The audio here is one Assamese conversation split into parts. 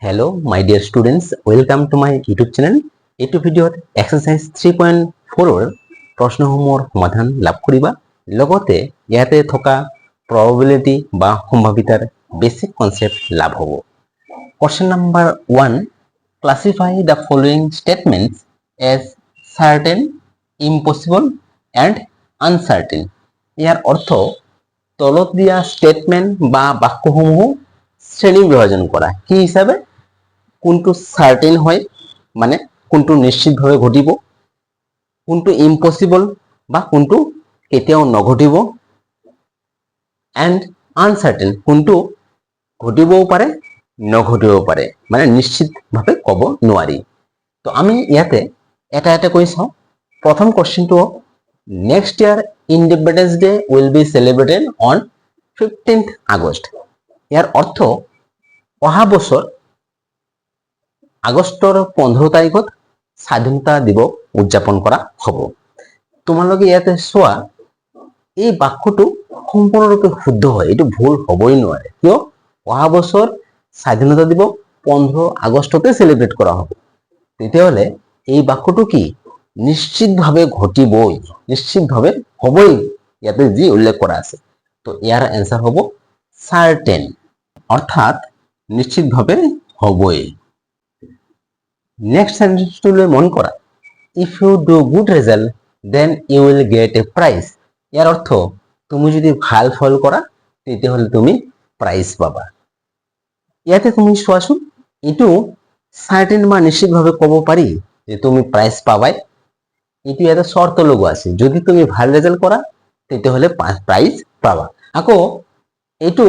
Hello, my dear students. Welcome to my YouTube channel. এইটো ভিডিঅ'ত এক্সাৰচাইজ 3.4 প্ৰশ্নসমূহৰ সমাধান লাভ কৰিবা। লগতে ইয়াতে থকা probability বা সম্ভাৱিতাৰ বেসিক কনসেপ্ট লাভ হ'ব। Question number 1. Classify the following statements as certain, impossible and uncertain. ইয়াৰ অৰ্থ তলত দিয়া স্টেটমেন্ট বা বাক্যসমূহ শ্ৰেণী বিভাজন কৰা। কি হিচাপে কোনটো সাৰ্টেন হয় মানে কোনটো নিশ্চিতভাৱে ঘটিব, কোনটো ইম্পসিবল বা কোনটো কেতিয়াও নঘটিব, এন্ড আনসাৰ্টেন কোনটো ঘটিবও পাৰে নঘটিবও পাৰে মানে নিশ্চিতভাৱে ক'ব নোৱাৰি। তো আমি ইয়াতে এটা এটা কৰি চাওঁ। প্ৰথম কোৱেশ্চনটো নেক্সট ইয়াৰ independence day will be celebrated on 15th August. ইয়াৰ অৰ্থ অহা বছৰ আগষ্টৰ 15 তাৰিখত স্বাধীনতা দিৱস উদযাপন কৰা হ'ব। তোমালোকে ইয়াতে চোৱা এই বাক্যটো সম্পূৰ্ণৰূপে শুদ্ধ হয়, এইটো ভুল হ'বই নোৱাৰে। কিয়? অহা বছৰ স্বাধীনতা দিৱস 15 আগষ্টতে সেলিব্ৰেট কৰা হ'ব। তেতিয়াহ'লে এই বাক্যটো কি নিশ্চিতভাৱে ঘটিবই, নিশ্চিতভাৱে হ'বই ইয়াতে যি উল্লেখ কৰা আছে। তো ইয়াৰ এনসাৰ হ'ব সাৰ্টেন, অৰ্থাৎ নিশ্চিতভাৱে হ'বই। নেক্সট সেন্টেন্সটোলৈ মন কৰা, if you do good result then you will get a prize. ইয়াৰ অৰ্থ তুমি যদি ভাল ফল কৰা তেতিয়াহ'লে তুমি প্ৰাইজ পাবা। ইয়াতে তুমি চোৱাচোন এইটো সাৰ্টেন বা নিশ্চিতভাৱে ক'ব পাৰি যে তুমি প্ৰাইজ পাবাই। এইটো ইয়াতে শৰ্ত লগোৱা আছে, যদি তুমি ভাল ৰেজাল্ট কৰা তেতিয়াহ'লে প্ৰাইজ পাবা। আকৌ এইটো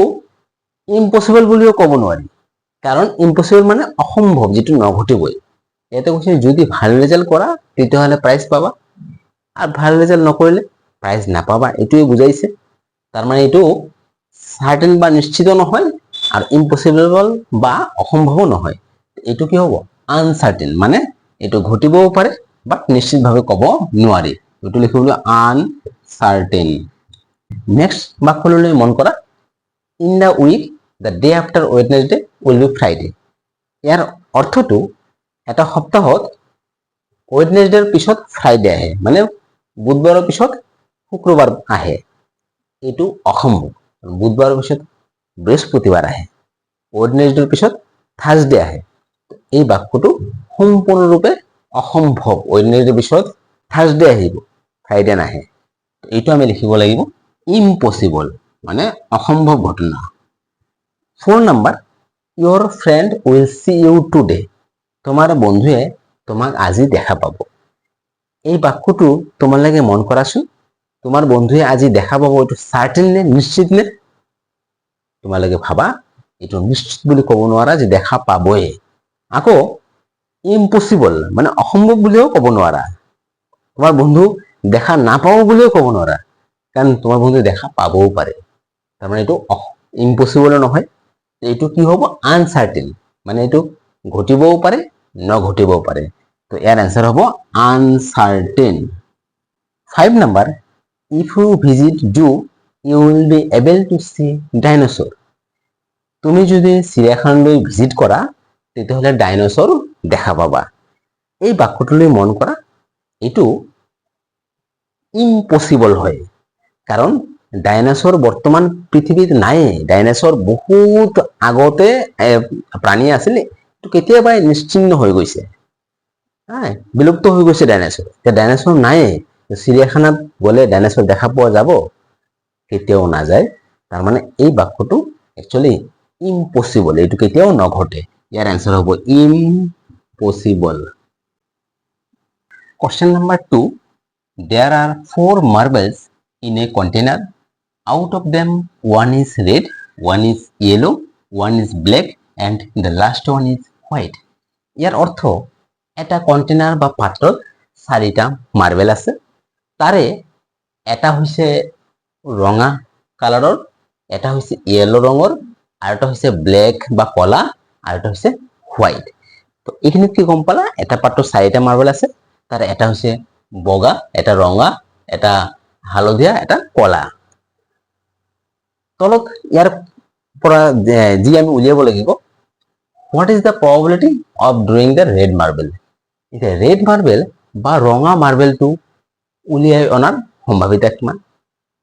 ইম্পসিবল বুলিও ক'ব নোৱাৰি, কাৰণ ইম্পসিবল মানে অসম্ভৱ, যেটো নঘটিবই। ইয়াতে কৈছে যদি ভাল ৰেজাল্ট কৰা তেতিয়াহ'লে প্ৰাইজ পাবা, আৰু ভাল ৰেজাল্ট নকৰিলে প্ৰাইজ নাপাবা, এইটোৱে বুজাইছে। তাৰ মানে এইটো সাৰ্টেন বা নিশ্চিত নহয় আৰু ইম্পসিবল বা অসম্ভৱো নহয়। এইটো কি হ'ব আনসাৰ্টেন, মানে এইটো ঘটিবও পাৰে বাট নিশ্চিতভাৱে ক'ব নোৱাৰি। এইটো লিখিব আনসাৰ্টেন। নেক্সট বাক্যলৈ মন কৰা, in the week the day after Wednesday will be Friday. ইয়াৰ অৰ্থটো এটা সপ্তাহত ওয়েডনেসডেৰ পিছত ফ্ৰাইডে আহে, মানে বুধবাৰৰ পিছত শুক্ৰবাৰ আহে। এইটো অসম্ভৱ। বুধবাৰৰ পিছত বৃহস্পতিবাৰ আহে, ওয়েডনেসডেৰ পিছত থাৰ্সডে আহে। এই বাক্যটো সম্পূৰ্ণৰূপে অসম্ভৱ। ওয়েডনেসডেৰ পিছত থাৰ্সডে আহিব, ফ্ৰাইডে নাহে। এইটো আমি লিখিব লাগিব ইম্পসিবল, মানে অসম্ভৱ ঘটনা। 4 number, your friend will see you today. তোমাৰ বন্ধুৱে তোমাক আজি দেখা পাব। এই বাক্যটো তোমালোকে মন কৰাচোন, তোমাৰ বন্ধুৱে আজি দেখা পাব, এইটো সার্টেন নে নিশ্চিত নে? তোমালোকে ভাবা, এইটো নিশ্চিত বুলি ক'ব নোৱাৰা যে দেখা পাবই। আকৌ ইম্পসিবল মানে অসম্ভৱ বুলিও ক'ব নোৱাৰা। তোমাৰ বন্ধু দেখা নাপাব বুলিও ক'ব নোৱাৰা, কাৰণ তোমাৰ বন্ধু দেখা পাবও পাৰে। তাৰমানে এইটো ইম্পসিবল নহয়, এইটো কি হ'ব আনসাৰ্টেন, মানে এইটো ঘটিবও পাৰে নঘটিবও পাৰে। তো ইয়াৰ আনসার হ'ব uncertain. 5 number, if you visit zoo you will be able to see dinosaur. তুমি যদি চিৰিয়াখানালৈ ভিজিট কৰা তেতিয়াহ'লে ডাইনোসৰ দেখা পাবা। এই বাক্যটোলৈ মন কৰা, এইটো ইম্পসিবল হয়, কাৰণ ডাইনোসৰ বৰ্তমান পৃথিৱীত নাই। ডাইনোসৰ বহুত আগতে প্ৰাণী আছিল, তো কেতিয়াবাই নিশ্চিন্ন হৈ গৈছে, বিলুপ্ত হৈ গৈছে ডাইনোসৰ। এতিয়া ডাইনোসৰ নাই, চিৰিয়াখানাত গ'লে ডাইনোসৰ দেখা পোৱা যাব? কেতিয়াও নাযায়। তাৰ মানে এই বাক্যটো একচুয়ালি ইম্পসিবল, এইটো কেতিয়াও নঘটে। ইয়াৰ আনসার হ'ব impossible. Question number 2. There are 4 marbles in a container. Out of them, one is red, one is yellow, one is black, and the last one is white. ইয়াৰ অৰ্থ এটা কন্টেনাৰ বা পাত্ৰত 4টা মাৰ্বেল আছে। তাৰে এটা হৈছে ৰঙা কালাৰৰ, এটা হৈছে ইয়েলো ৰঙৰ, আৰু এটা হৈছে ব্লেক বা কলা, আৰু এটা হৈছে হোৱাইট। তো এইখিনিত কি গম পালা, এটা পাত্ৰত 4টা মাৰ্বেল আছে, তাৰে এটা হৈছে বগা, এটা ৰঙা, এটা হালধীয়া, এটা কলা। তলত ইয়াৰ পৰা যি আমি উলিয়াব লাগিব, what is the probability of drawing the red marble? এতিয়া ৰেড মাৰ্বেল বা ৰঙা মাৰ্বেলটো উলিয়াই অনাৰ সম্ভাৱিতা কিমান?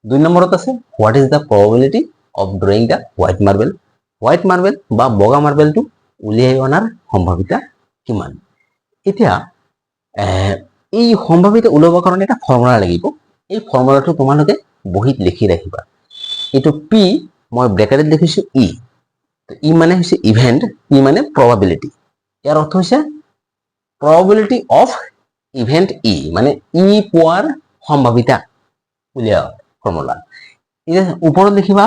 2 নম্বৰত আছে what is the probability of drawing the white marble? White marble বা বগা মাৰ্বেলটো উলিয়াই অনাৰ সম্ভাৱিতা কিমান? এতিয়া এই সম্ভাৱিতা উলিয়াবৰ কাৰণে এটা ফৰ্মুলা লাগিব। এই ফৰ্মুলাটো তোমালোকে বহীত লিখি ৰাখিবা। এইটো পি মই ব্ৰেকেটত লিখিছো ই। ই মানে হৈছে ইভেন্ট, ই মানে প্ৰবাবিলিটি। ইয়াৰ অৰ্থ হৈছে probability of event E মানে ই পোৱাৰ সম্ভাৱিতা উলিওৱা ফৰ্মুলা। ওপৰত লিখিবা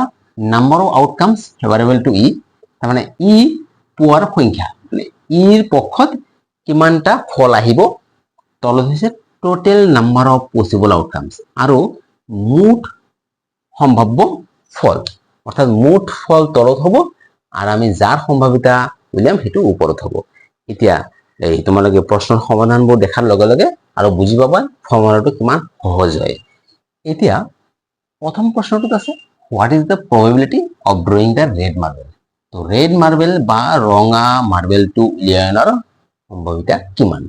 number of outcomes favorable to E, তাৰমানে ই পোৱাৰ সংখ্যা মানে ইৰ পক্ষত কিমানটা ফল আহিব। তলত হৈছে total number of possible outcomes আৰু মুঠ সম্ভাৱ্য ফল, অৰ্থাৎ মুঠ ফল তলত হ'ব আৰু আমি যাৰ সম্ভাৱিতা উলিয়াম সেইটো ওপৰত হ'ব। এতিয়া এই তোমালোকে প্ৰশ্নৰ সমাধানবোৰ দেখাৰ লগে লগে আৰু বুজি পাবা ফৰ্মুলাটো কিমান সহজ হয়। এতিয়া প্ৰথম প্ৰশ্নটোত আছে what is the probability of drawing the red marble? তো ৰেড মাৰ্বেল বা ৰঙা মাৰ্বেলটো উলিয়াই অনাৰ সম্ভাৱিতা কিমান?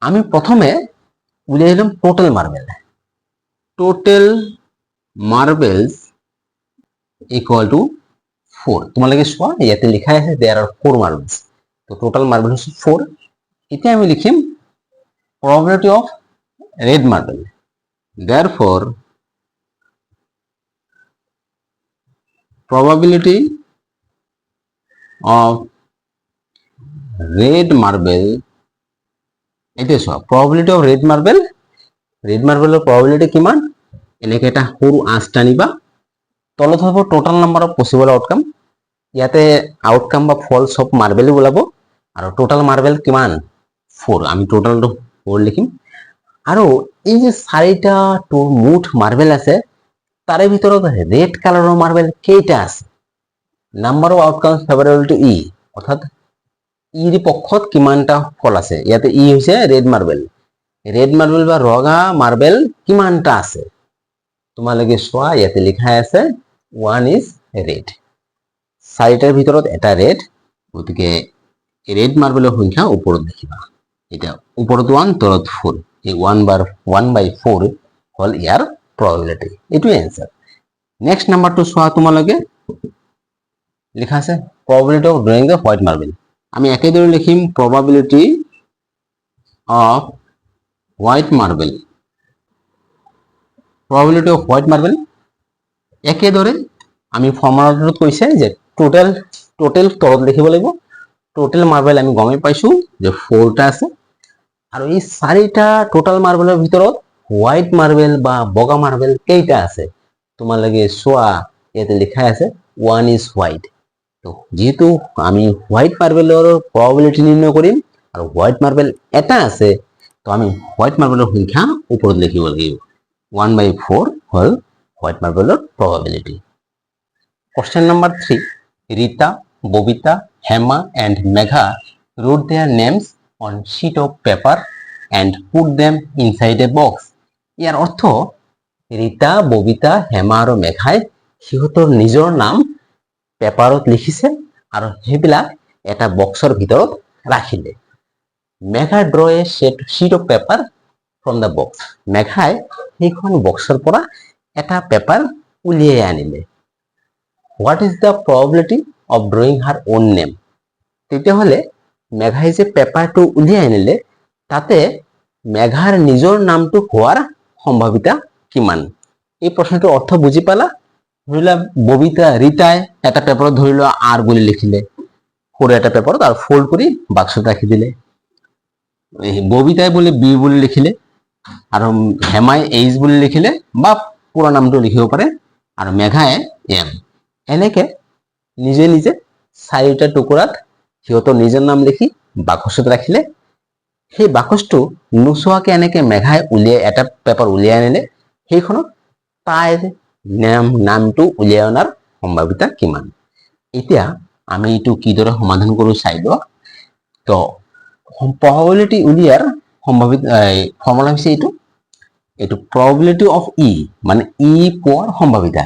আমি প্ৰথমে উলিয়াই ল'ম total marble. Total marbles equal to 4। তোমালোকে চোৱা ইয়াতে লিখা আছে দেয়াৰ আৰ 4 মাৰ্বেলছ। তো টোটাল মাৰ্বেল হৈছে 4। এতিয়া আমি লিখিম probability of red marble. Therefore, probability of red marble, এটা চোৱা probability of red marble probability কিমান? এনেকে এটা সৰু আঁচ টানিবা, তলত হ'ব total number of possible outcome. ইয়াতে আউটকাম বা ফল সব মাৰ্বেল ওলাব আৰু টোটাল মাৰ্বেল কিমান? 4। আমি টোটালটো 4 লিখিম। আৰু এই যে 4টা মুঠ মাৰ্বেল আছে তাৰে ভিতৰত ৰেড কালাৰৰ মাৰ্বেল কেইটা আছে? নাম্বাৰ অফ আউটকামস ফেভাৰেবল টু ই, অৰ্থাৎ ইৰ পক্ষত কিমানটা ফল আছে। ইয়াতে ই হৈছে ৰেড মাৰ্বেল। ৰেড মাৰ্বেল বা ৰঙা মাৰ্বেল কিমানটা আছে? তোমালোকে চোৱা ইয়াতে লিখা আছে 1 ইজ ৰেড। 4টাৰ ভিতৰত এটা ৰেড, গতিকে ৰেড মাৰ্বেলৰ সংখ্যা ওপৰত লিখিবা। এটা ওপৰত 1 তলত 4, এই 1/4 হল ইয়াৰ probability। এইটোৱে आंसर। নেক্সট নাম্বাৰটো চোৱা তোমালোকে লিখা আছে probability of drawing the white marble। আমি একেদৰে লিখিম probability of white marble। probability of white marble একেদৰে আমি ফৰ্মুলাটোত কৈছে যে টোটাল তলত লিখিব লাগিব। টোটাল মাৰ্বেল আমি গমে পাইছো যে 4টা আছে আৰু এই 4টা টোটাল মাৰ্বেলৰ ভিতৰত হোৱাইট মাৰ্বেল বা বগা মাৰ্বেল কেইটা আছে? তোমালোকে চোৱা ইয়াতে লিখা আছে 1 ইজ হোৱাইট। তো যেহেতু আমি হোৱাইট মাৰ্বেলৰ প্ৰবাবিলিটি নিৰ্ণয় কৰিম আৰু হোৱাইট মাৰ্বেল এটা আছে, তো আমি হোৱাইট মাৰ্বেলৰ সংখ্যা ওপৰত লিখিব লাগিব। 1/4 হল white মাৰ্বেলৰ প্ৰবাবিলিটি। Question number 3. Rita, Bobita, Hema and Megha wrote their names on sheet of paper and put them inside a box. ইয়াৰ অৰ্থ ৰীতা, ববিতা, হেমা আৰু মেঘাই সিহঁতৰ নিজৰ নাম পেপাৰত লিখিছে আৰু সেইবিলাক এটা বক্সৰ ভিতৰত ৰাখিলে। Megha draw A sheet of paper from the box. মেঘাই সেইখন বক্সৰ পৰা এটা পেপাৰ উলিয়াই আনিলে। What is the probability of drawing her own name? তেতিয়াহ'লে মেঘাই যে পেপাৰটো উলিয়াই আনিলে তাতে মেঘাৰ নিজৰ নামটো হোৱাৰ সম্ভাৱিতা কিমান? এই প্ৰশ্নটোৰ অৰ্থ বুজি পালা? ধৰিলা ববিতা ৰীতাই এটা পেপাৰত ধৰি লোৱা আৰ বুলি লিখিলে, সৰু এটা পেপাৰত আৰু ফোল্ড কৰি বাক্সত ৰাখি দিলে। ববিতাই বোলে বি বুলি লিখিলে আৰু হেমাই এইচ বুলি লিখিলে বা পুৰা নামটো লিখিব পাৰে আৰু মেঘাই এম। এনেকে নিজে নিজে 4টা টুকুৰাত সিহঁতৰ নিজৰ নাম লিখি বাকচত ৰাখিলে। সেই বাকচটো নোচোৱাকে এনেকে মেঘাই এটা পেপাৰ উলিয়াই আনিলে, সেইখনত তাইৰ নামটো উলিয়াই অনাৰ সম্ভাৱিতা কিমান? এতিয়া আমি এইটো কিদৰে সমাধান কৰো চাই লোৱা। তো probability উলিয়াৰ ফৰ্মুলা হৈছে এইটো probability of E মানে ই পোৱাৰ সম্ভাৱিতা।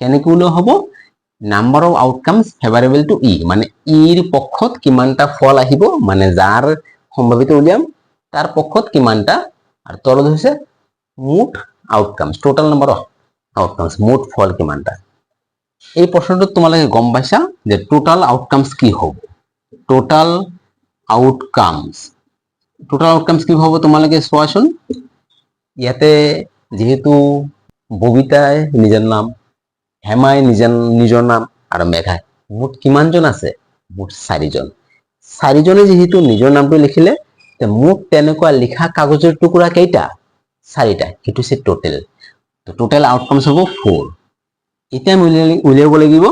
কেনেকৈ উলিওৱা হ'ব? নাম্বাৰ অফ আউটকামছ ফেভাৰেবল টু ই, মানে ইৰ পক্ষত কিমানটা ফল আহিব, মানে যাৰ সম্ভাৱিত উলিয়াম তাৰ পক্ষত কিমানটা, আৰু তলত হৈছে মুঠ আউটকামছ, টোটাল নাম্বাৰ অফ আউটকামছ, মুঠ ফল কিমানটা। এই প্ৰশ্নটোত তোমালোকে গম পাইছা যে টোটাল আউটকামছ কি হ'ব। টোটাল আউটকামছ কি হ'ব তোমালোকে চোৱাচোন। ইয়াতে যেহেতু ববিতাই নিজৰ নাম, হেমাই নিজৰ নাম আৰু মেঘাই, মুঠ কিমানজন আছে, মুঠ 4জন। 4জনে যেহেতু নিজৰ নামটো লিখিলে, মুঠ তেনেকুৱা লিখা কাগজৰ টুকুৰা কেইটা, 4টা, সেইটো হৈছে টোটেল। টোটেল আউটকামছ হ'ব 4। এতিয়া আমি উলিয়াব লাগিব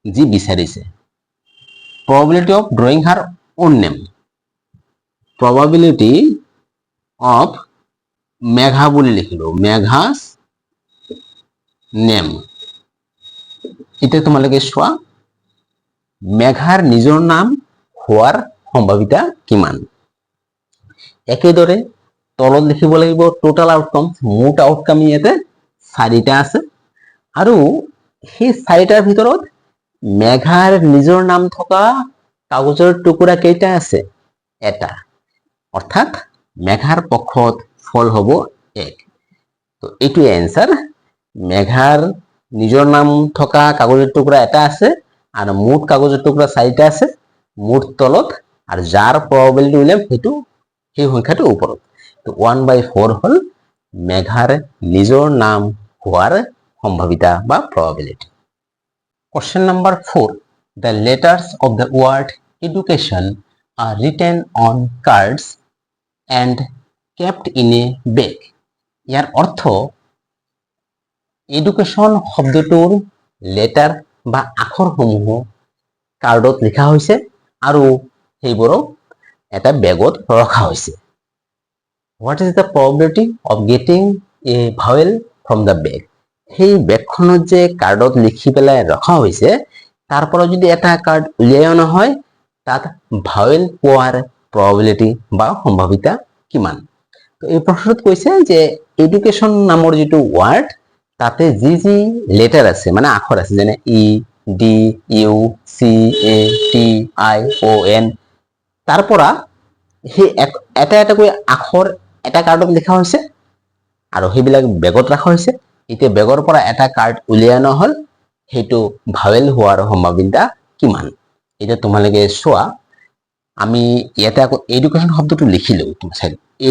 যি বিচাৰিছে। probability of drawing her own name, probability of Megha বুলি লিখিলো, মেঘা's name। এতিয়া তোমালোকে চোৱা মেঘাৰ নিজৰ নাম হোৱাৰ সম্ভাৱিতা কিমান। একেদৰে তলত লিখিব লাগিব টোটাল আউটকাম, মুঠ আউটকাম ইয়াতে 4টা আছে, আৰু সেই 4টাৰ ভিতৰত মেঘাৰ নিজৰ নাম থকা কাগজৰ টুকুৰা কেইটা আছে, এটা, অৰ্থাৎ মেঘাৰ পক্ষত ফল হ'ব 1। তো এইটোৱে এনসাৰ। মেঘাৰ নিজৰ নাম থকা কাগজৰ টুকুৰা এটা আছে আৰু মুঠ কাগজৰ টুকুৰা 4টা আছে, মুঠ তলত, আৰু যাৰ probability উলিয়াম সেইটো সেই সংখ্যাটো ওপৰত। তো 1/4 হ'ল মেঘাৰ নিজৰ নাম হোৱাৰ সম্ভাৱিতা বা probability। Question number 4. The letters of the word education are written on cards and kept in a bag. ইয়াৰ অৰ্থ এডুকেশ্যন শব্দটোৰ লেটাৰ বা আখৰসমূহ কাৰ্ডত লিখা হৈছে আৰু সেইবোৰক এটা বেগত ৰখা হৈছে। What is the probability of getting a vowel from the bag? সেই বেগখনত যে কাৰ্ডত লিখি পেলাই ৰখা হৈছে, তাৰ পৰা যদি এটা কাৰ্ড উলিয়াই অনা হয়, তাত ভাৱেল পোৱাৰ probability বা সম্ভাৱিতা কিমান। তো এই প্ৰশ্নত কৈছে যে এডুকেশ্যন নামৰ যিটো ৱাৰ্ড, তাতে যি যি লেটাৰ আছে, মানে আখৰ আছে, যেনে ই, ডি, ইউ, চি, এ, টি, আই, অ, এন, তাৰ পৰা সেই এটা এটাকৈ আখৰ এটা কাৰ্ডত লিখা হৈছে আৰু সেইবিলাক বেগত ৰখা হৈছে। এতিয়া বেগৰ পৰা এটা কাৰ্ড উলিয়াই অনা হ'ল, সেইটো ভাৱেল হোৱাৰ সম্ভাৱিতা কিমান। এতিয়া তোমালোকে চোৱা, আমি ইয়াতে আকৌ এডুকেশ্যন শব্দটো লিখিলো,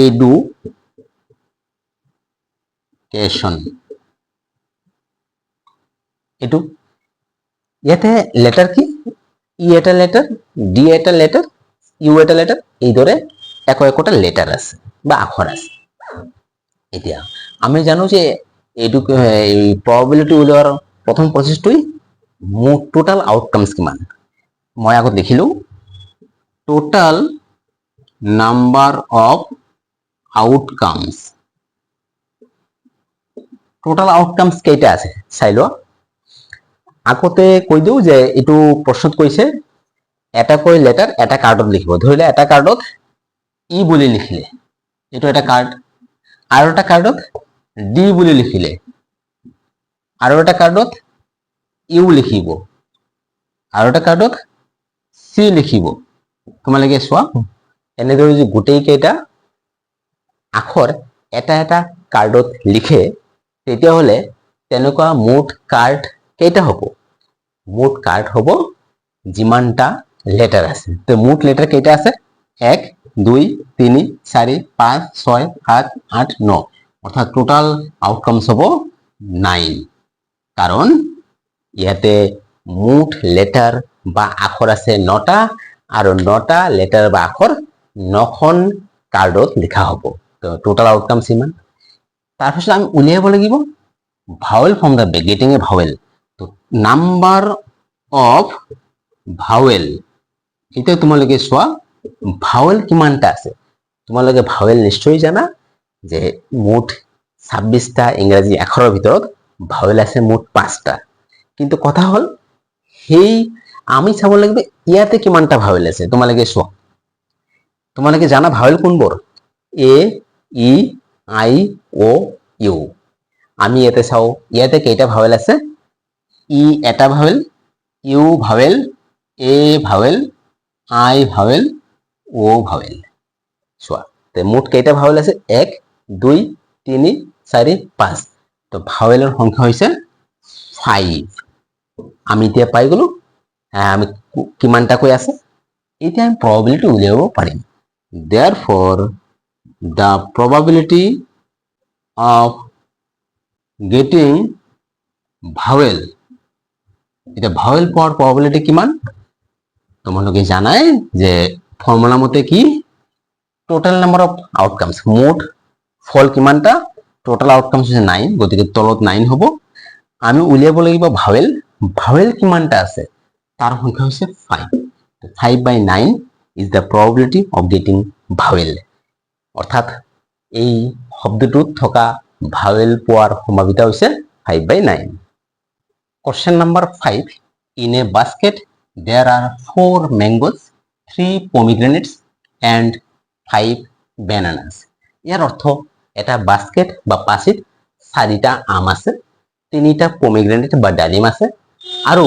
এডুকেশ্যন, এইটো ইয়াতে লেটাৰ কি, ই এটা লেটাৰ, ডি এটা লেটাৰ, ইউ এটা লেটাৰ, এইদৰে একোটা লেটাৰ আছে বা আখৰ আছে। এতিয়া আমি জানো যে probability উলিওৱাৰ প্ৰথম প্ৰচেছটোই মুঠ টোটাল আউটকামছ কিমান। মই আগত লিখিলো টোটাল নাম্বাৰ অফ আউটকামছ। টোটাল আউটকামছ কেইটা আছে চাই লোৱা। আগতে কৈ দিও যে এইটো প্ৰশ্নত কৈছে এটাকৈ লেটাৰ এটা কাৰ্ডত লিখিব। ধৰিলে এটা কাৰ্ডত ই বুলি লিখিলে, এইটো এটা কাৰ্ড, আৰু এটা কাৰ্ডত ডি বুলি লিখিলে, আৰু এটা কাৰ্ডত ইউ লিখিব, আৰু এটা কাৰ্ডত চি লিখিব। তোমালোকে চোৱা, এনেদৰে যদি গোটেই কেইটা আখৰ এটা এটা কাৰ্ডত লিখে, তেতিয়াহ'লে তেনেকুৱা মুঠ কাৰ্ড কেইটা হ'ব? মুঠ কাৰ্ড হ'ব যিমানটা লেটাৰ আছে। তো মুঠ লেটাৰ কেইটা আছে? 1, 2, 3, 4, 5, 6, 7, 8, 9, অৰ্থাৎ টোটাল আউটকামছ হ'ব 9। কাৰণ ইয়াতে মুঠ লেটাৰ বা আখৰ আছে 9টা, আৰু 9টা লেটাৰ বা আখৰ 9খন কাৰ্ডত লিখা হ'ব। তো টোটাল আউটকামছ ইমান। তাৰপিছত আমি উলিয়াব লাগিব vowel from the bag, getting a vowel. তো নাম্বাৰ অফ ভাৱেল, এতিয়া তোমালোকে চোৱা ভাৱেল কিমানটা আছে। তোমালোকে ভাৱেল নিশ্চয় জানা যে মুঠ 26টা ইংৰাজী আখৰৰ ভিতৰত ভাৱেল আছে মুঠ 5টা। কিন্তু কথা হ'ল সেই আমি চাব লাগিব ইয়াতে কিমানটা ভাৱেল আছে। তোমালোকে চোৱা, তোমালোকে জানা ভাৱেল কোনবোৰ? এ, ই, আই, ও, ইউ। আমি ইয়াতে চাও, ইয়াতে কেইটা ভাৱেল আছে? ই এটা ভাৱেল, ইউ ভাৱেল, এ ভাৱেল, আই ভাৱেল, ও ভাৱেল। চোৱা তে মুঠ কেইটা ভাৱেল আছে 1 2 3 4 5 তো ভাৱেলৰ সংখ্যা হৈছে 5 আমি এতিয়া পাই গলো আমি কিমানটা কৈ আছে এতিয়া আমি probability উলিয়াব পাৰিম therefore the probability of getting vowel এটা ভাৱেল পোৱাৰ probability কিমান তোমালোকে জানাই যে ফৰ্মুলা মতে কি total number of outcomes মুঠ ফল কিমানটা total outcomes হৈছে 9 গতিকে তলত 9 হ'ব আমি উলিয়াব লাগিব ভাৱেল ভাৱেল কিমানটা আছে তাৰ সংখ্যা হৈছে 5 5 by 9 is the probability of getting vowel অৰ্থাৎ এই শব্দটোত থকা ভাৱেল পোৱাৰ সম্ভাৱিতা হৈছে 5 by 9 question number 5 in a basket there are 4 mangoes 3 pomegranates and 5 bananas ইয়াৰ অৰ্থ এটা বাস্কেট বা পাচিত 4টা আম আছে 3টা পমিগ্ৰেনেট বা ডালিম আছে আৰু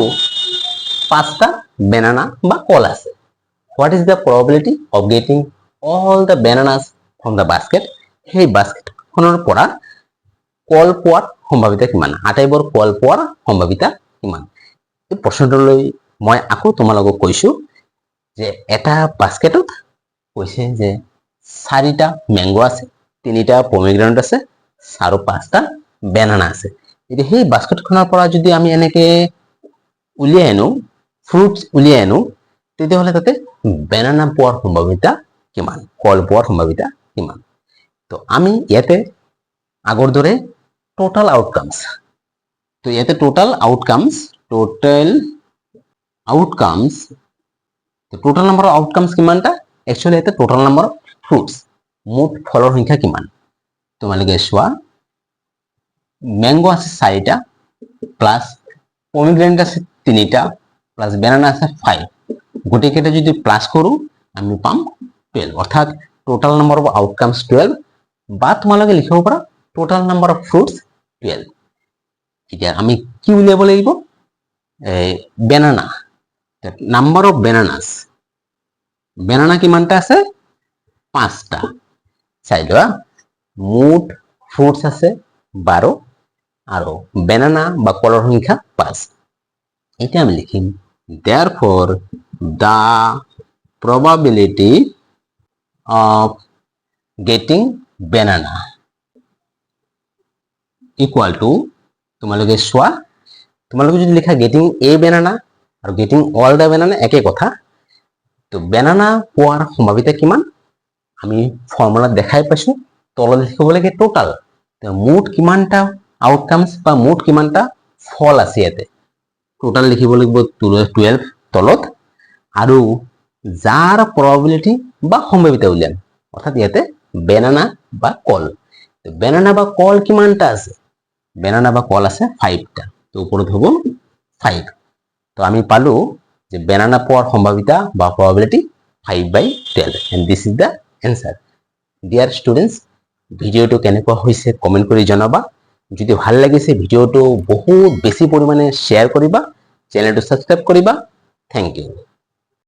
5টা banana বা কল আছে what is the probability of getting all the bananas from the basket সেই বাস্কেট খনৰ পৰা কল পোৱাৰ সম্ভাৱিতা কিমান আটাইবোৰ কল পোৱাৰ সম্ভাৱিতা কিমান এই প্ৰশ্নটোলৈ মই আকৌ তোমালোকক কৈছো যে এটা বাস্কেটত কৈছে যে 4টা ম্যাঙ্গো আছে 3টা পমিগ্রেনেট আছে আৰু 5টা banana আছে এতিয়া সেই বাস্কেটখনৰ পৰা যদি আমি এনেকে উলিয়াই আনো ফ্ৰুটস উলিয়াই আনো তেতিয়াহলে তাতে banana পোৱাৰ সম্ভাৱিতা কিমান কল পোৱাৰ সম্ভাৱিতা কিমান তো আমি ইয়াতে আগৰ দৰে total outcomes তো ইয়াতে total outcomes তো total number of outcomes কিমানটা actually ইয়াতে total number of fruits মুঠ ফলৰ সংখ্যা কিমান তোমালোকে চোৱা ম্যাঙ্গো আছে 4টা প্লাস পমিগ্ৰেনেট আছে 3টা প্লাস banana আছে 5 গোটেইকেইটা যদি প্লাস কৰো আমি পাম 12 অৰ্থাৎ total number of outcomes 12 বা তোমালোকে লিখিব পাৰা total number of fruits 12 এতিয়া আমি কি উলিয়াব লাগিব banana number of bananas banana কিমানটা আছে 5টা চাইলোৱা মুঠ fruits আছে 12 আৰু banana বা কলৰ সংখ্যা 5 এটা আমি লিখিম therefore the probability of getting banana equal to তোমালোকে চোৱা তোমালোকে যদি লিখা getting a banana আৰু getting all the banana একে কথা তো banana পোৱাৰ সম্ভাৱিতা কিমান আমি ফৰ্মুলা দেখাই পাইছো তলত লিখিব লাগে টোটাল তো মুঠ কিমানটা আউটকামস বা মুঠ কিমানটা ফল আছে ইয়াতে টোটাল লিখিব লাগিব 12 তলত আৰু যাৰ probability বা সম্ভাৱিতা উলিয়াম অৰ্থাৎ ইয়াতে banana বা কল তো banana বা কল কিমানটা আছে banana বা কল আছে 5টা তো ওপৰত হ'ব 5 তো আমি পালো যে banana পোৱাৰ সম্ভাৱিতা বা probability 5 by 12 and this is the answer dear students ভিডিওটো কেনেকুৱা হৈছে কমেন্ট কৰি জনাবা যদি ভাল লাগিছে ভিডিওটো বহুত বেছি পৰিমাণে শেয়াৰ কৰিবা চেনেলটো সাবস্ক্ৰাইব কৰিবা থ্যাংক ইউ